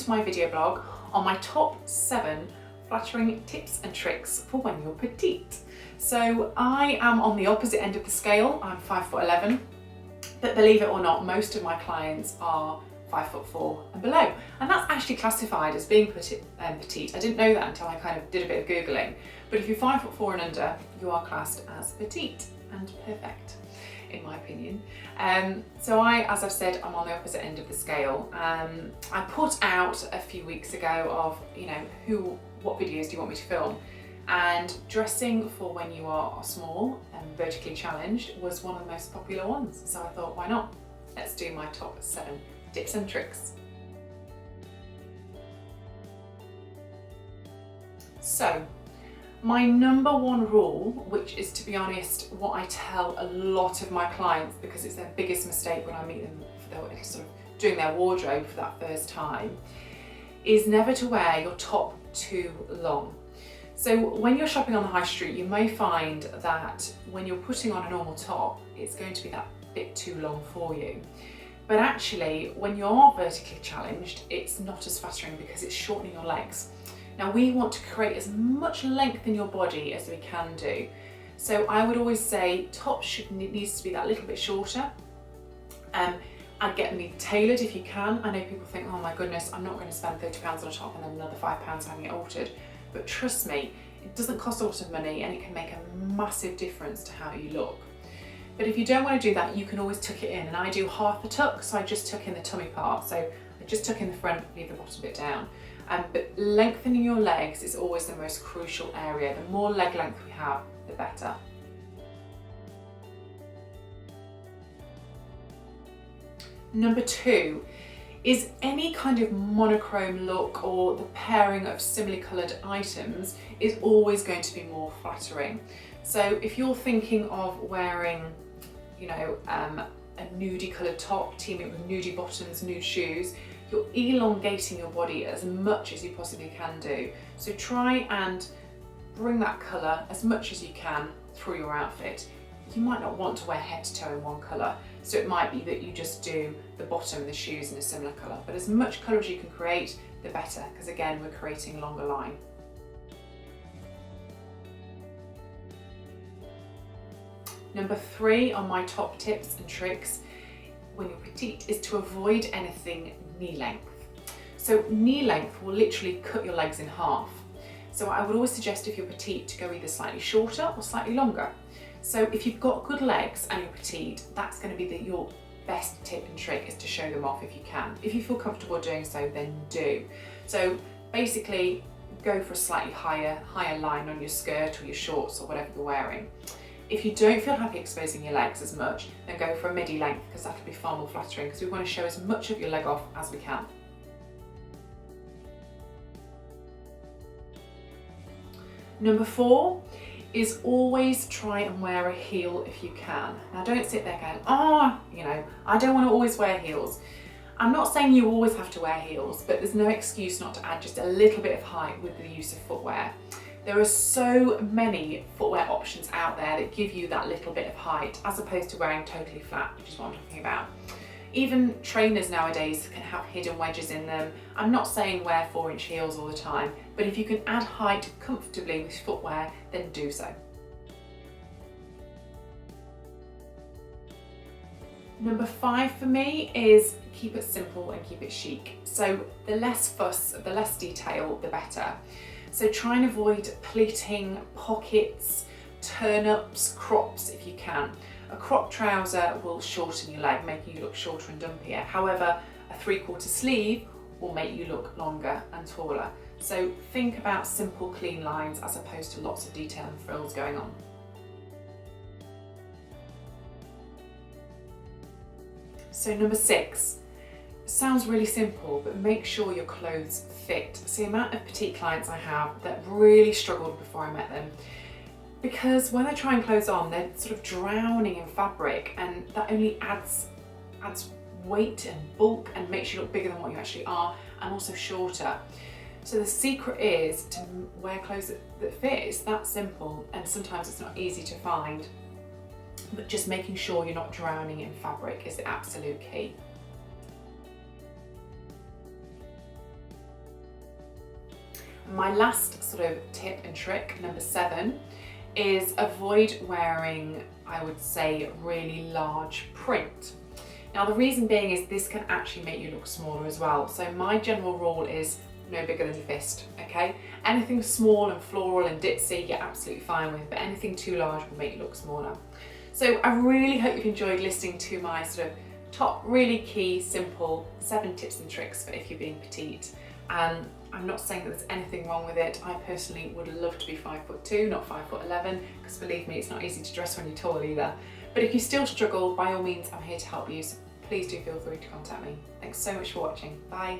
to my video blog on my top 7 flattering tips and tricks for when you're petite. So I am on the opposite end of the scale. I'm 5'11", but believe it or not, most of my clients are 5'4" and below, and that's actually classified as being petite. I didn't know that until I kind of did a bit of Googling, but if you're 5'4" and under, you are classed as petite and perfect, in my opinion. So as I've said, I'm on the opposite end of the scale. I put out a few weeks ago of, what videos do you want me to film? And dressing for when you are small and vertically challenged was one of the most popular ones. So I thought, why not? Let's do my top 7 tips and tricks. So, my number 1 rule, which is, to be honest, what I tell a lot of my clients because it's their biggest mistake when I meet them for sort of doing their wardrobe for that first time, is never to wear your top too long. So when you're shopping on the high street, you may find that when you're putting on a normal top, it's going to be that bit too long for you. But actually, when you're vertically challenged, it's not as flattering because it's shortening your legs. Now, we want to create as much length in your body as we can do. So I would always say tops needs to be that little bit shorter. I'd get them tailored if you can. I know people think, oh my goodness, I'm not going to spend £30 on a top and then another £5 having it altered. But trust me, it doesn't cost a lot of money and it can make a massive difference to how you look. But if you don't want to do that, you can always tuck it in, and I do half a tuck, so I just tuck in the tummy part. So I just tuck in the front, leave the bottom bit down. But lengthening your legs is always the most crucial area. The more leg length we have, the better. Number 2 is any kind of monochrome look, or the pairing of similarly coloured items is always going to be more flattering. So if you're thinking of wearing, a nudie coloured top, teaming with nudie bottoms, nude shoes, you're elongating your body as much as you possibly can do. So try and bring that colour as much as you can through your outfit. You might not want to wear head to toe in one colour, so it might be that you just do the bottom and the shoes in a similar colour, but as much colour as you can create, the better, because again, we're creating a longer line. Number 3 on my top tips and tricks when you're petite is to avoid anything knee length. So knee length will literally cut your legs in half. So I would always suggest, if you're petite, to go either slightly shorter or slightly longer. So if you've got good legs and you're petite, that's going to be your best tip and trick, is to show them off if you can. If you feel comfortable doing so, then do. So basically, go for a slightly higher line on your skirt or your shorts or whatever you're wearing. If you don't feel happy exposing your legs as much, then go for a midi length, because that'll be far more flattering, because we want to show as much of your leg off as we can. Number 4 is always try and wear a heel if you can. Now, don't sit there going, I don't want to always wear heels. I'm not saying you always have to wear heels, but there's no excuse not to add just a little bit of height with the use of footwear. There are so many footwear options out there that give you that little bit of height, as opposed to wearing totally flat, which is what I'm talking about. Even trainers nowadays can have hidden wedges in them. I'm not saying wear 4-inch heels all the time, but if you can add height comfortably with footwear, then do so. Number 5 for me is keep it simple and keep it chic. So the less fuss, the less detail, the better. So try and avoid pleating, pockets, turn-ups, crops if you can. A crop trouser will shorten your leg, making you look shorter and dumpier. However, a 3/4 sleeve will make you look longer and taller. So think about simple, clean lines as opposed to lots of detail and frills going on. So number 6, sounds really simple, but make sure your clothes fit. So the amount of petite clients I have that really struggled before I met them, because when they're trying clothes on, they're sort of drowning in fabric, and that only adds weight and bulk and makes you look bigger than what you actually are, and also shorter. So the secret is to wear clothes that fit. It's that simple, and sometimes it's not easy to find, but just making sure you're not drowning in fabric is the absolute key. My last sort of tip and trick, number 7, is avoid wearing, I would say, really large print. Now the reason being is this can actually make you look smaller as well. So my general rule is no bigger than your fist, okay? Anything small and floral and ditzy you're absolutely fine with, but anything too large will make you look smaller. So I really hope you've enjoyed listening to my sort of top really key, simple 7 tips and tricks for if you're being petite. And I'm not saying that there's anything wrong with it. I personally would love to be 5'2", not 5'11", because believe me, it's not easy to dress when you're tall either. But if you still struggle, by all means, I'm here to help you. So please do feel free to contact me. Thanks so much for watching. Bye.